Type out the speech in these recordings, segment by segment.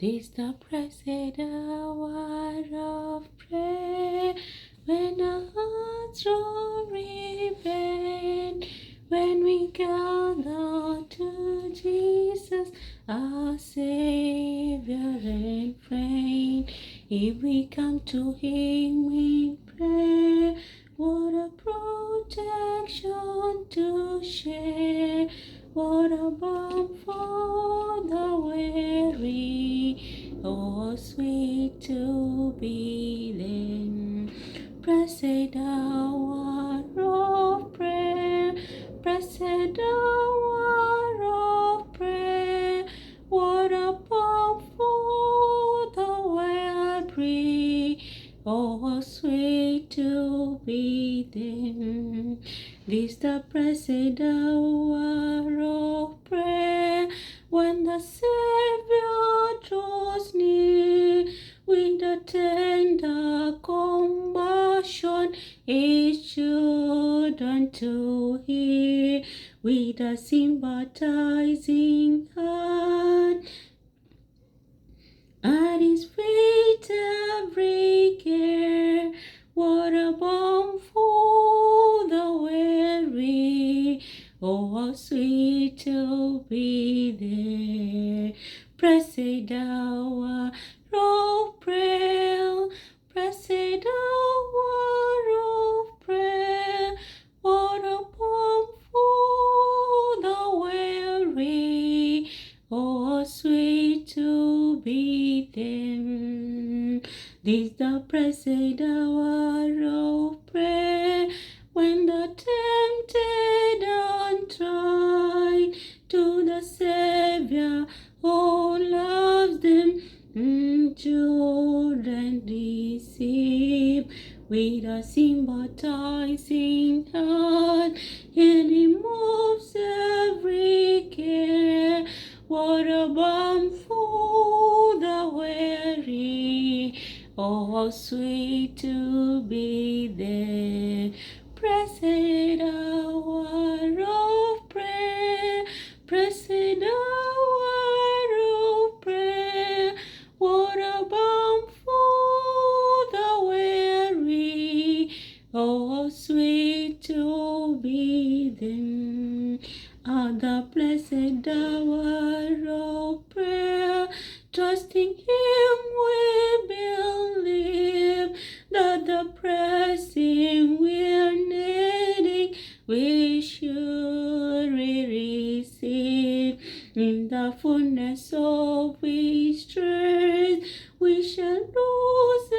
This the blessed hour of prayer, when our hearts are rebel, when we gather to Jesus, our Savior and friend. If we come to Him in prayer, what a protection to share, what a balm for the weary, oh sweet to be then. Blessed hour of prayer, blessed hour of prayer, what a balm for the weary, oh sweet to be then. This the blessed hour of prayer, when the Savior draws near with a tender compassion, each children to hear with a sympathizing heart. At His feet every care, what a balm for the weary, oh how sweet to be there. Blessed hour of prayer, blessed hour of prayer, what a balm for the weary, oh sweet to be them. This the blessed hour of prayer, when the tempted and tried to the Savior, oh loves them, children receive with a sympathizing heart, and He moves every care. What a balm for the weary, oh how sweet to be there. Blessed hour of prayer, blessed hour of prayer, what a balm for the weary, oh how sweet to be there. At the blessed hour of prayer, trusting Him we believe that the blessing we're needing we surely receive. In the fullness of His strength we shall lose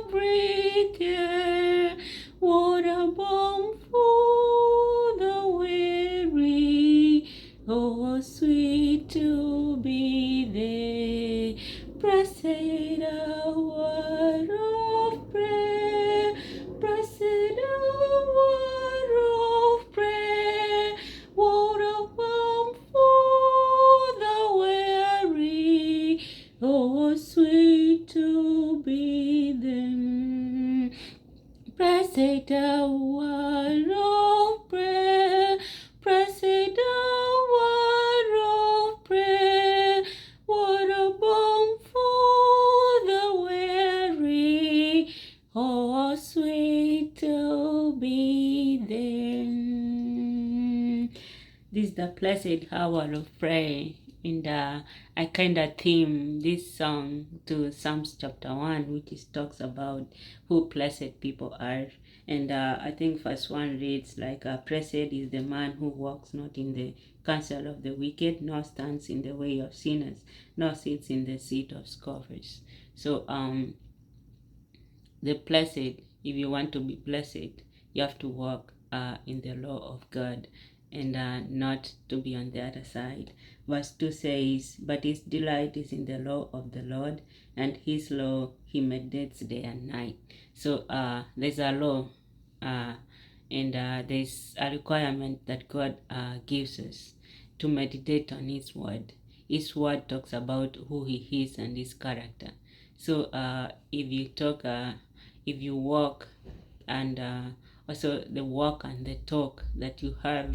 every care. What a balm for the weary, oh sweet to be there. Blessed hour of prayer, blessed hour of prayer, what a balm for the weary, oh sweet to be them. Blessed hour of prayer, blessed hour of prayer, what a balm for the weary, oh sweet to be them. This is the blessed hour of prayer. And I kind of theme this song to Psalms chapter 1, which is talks about who blessed people are. And I think verse 1 reads like, blessed is the man who walks not in the counsel of the wicked, nor stands in the way of sinners, nor sits in the seat of scoffers. So the blessed, if you want to be blessed, you have to walk in the law of God, and not to be on the other side. Verse 2 says, but his delight is in the law of the Lord, and his law he meditates day and night. So there's a law, and there's a requirement that God gives us to meditate on His word. His word talks about who He is and His character. So if you walk, and also the walk and the talk that you have,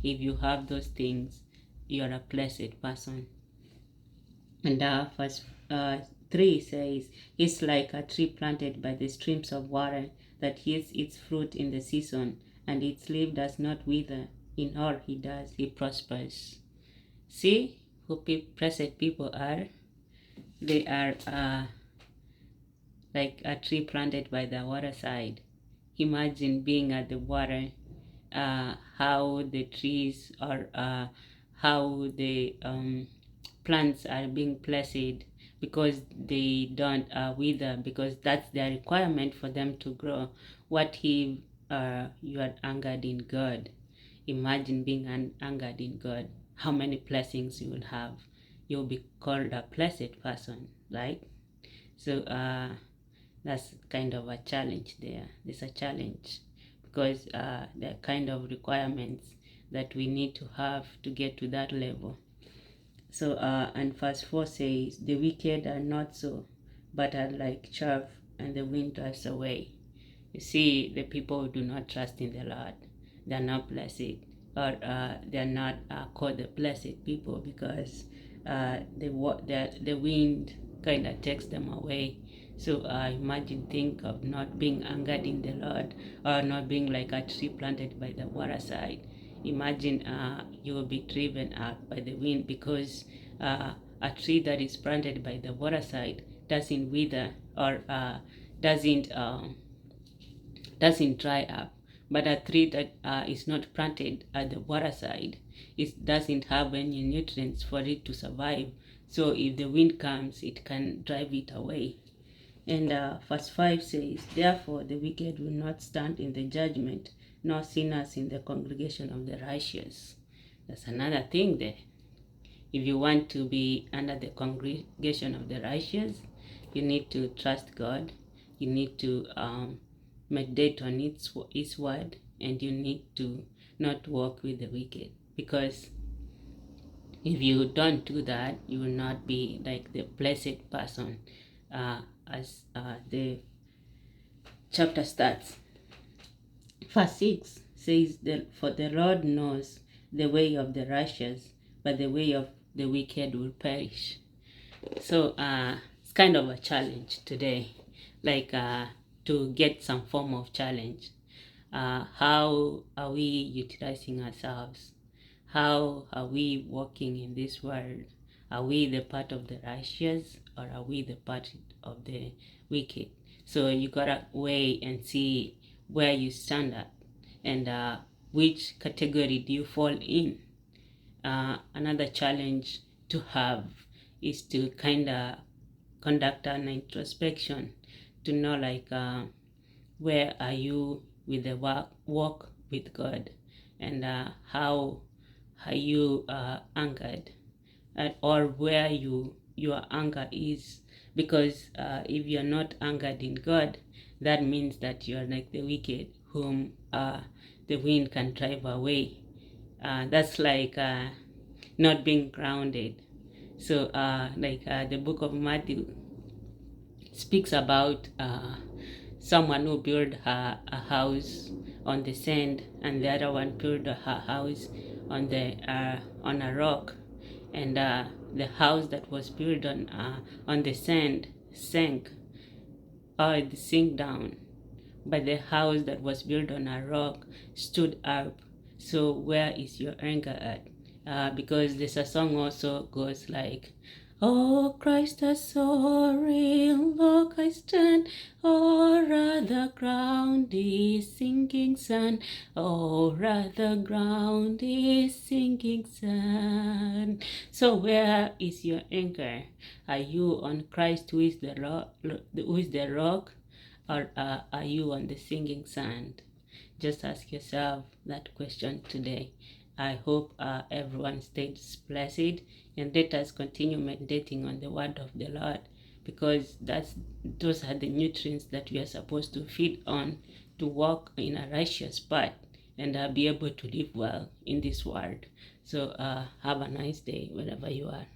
if you have those things, you are a blessed person. And verse 3 says, "He's like a tree planted by the streams of water that yields its fruit in the season, and its leaf does not wither. In all he does, he prospers." See who blessed people are? They are like a tree planted by the waterside. Imagine being at the water, how the trees or how the plants are being blessed because they don't wither, because that's the requirement for them to grow. What if you are anchored in God? Imagine being anchored in God. How many blessings you will have? You'll be called a blessed person, right? So that's kind of a challenge there. There's a challenge because there are kind of requirements that we need to have to get to that level. So and verse 4 says, "The wicked are not so, but are like chaff, and the wind drives away." You see, the people who do not trust in the Lord, they are not blessed, or they are not called the blessed people, because the wind kind of takes them away. So imagine, think of not being anchored in the Lord, or not being like a tree planted by the waterside. Imagine you will be driven out by the wind, because a tree that is planted by the waterside doesn't wither, or doesn't dry up. But a tree that is not planted at the waterside, it doesn't have any nutrients for it to survive. So if the wind comes, it can drive it away. And verse 5 says, "Therefore the wicked will not stand in the judgment, nor sinners in the congregation of the righteous." That's another thing there. If you want to be under the congregation of the righteous, you need to trust God. You need to meditate on His word, and you need to not walk with the wicked. Because if you don't do that, you will not be like the blessed person, as the chapter starts. Verse 6 says, "For the Lord knows the way of the righteous, but the way of the wicked will perish." So it's kind of a challenge today, like to get some form of challenge. How are we utilizing ourselves? How are we walking in this world? Are we the part of the righteous, or are we the part of the wicked? So you gotta weigh and see where you stand at, and which category do you fall in. Another challenge to have is to kind of conduct an introspection to know, like, where are you with the walk with God, and how are you anchored, or where your anchor is. Because if you're not anchored in God, that means that you're like the wicked, whom the wind can drive away. That's like not being grounded. So the book of Matthew speaks about someone who built a house on the sand, and the other one built her house on a rock, and the house that was built on the sand sank, or it sank down, but the house that was built on a rock stood up. So where is your anchor at? Because there's a song also goes like, "Oh, Christ the soaring rock I stand, oh, rather ground is sinking sand, oh, rather ground is sinking sand." So where is your anchor? Are you on Christ, who is the rock, or are you on the sinking sand? Just ask yourself that question today. I hope everyone stays blessed, and let us continue meditating on the word of the Lord, because those are the nutrients that we are supposed to feed on to walk in a righteous path, and be able to live well in this world. So have a nice day wherever you are.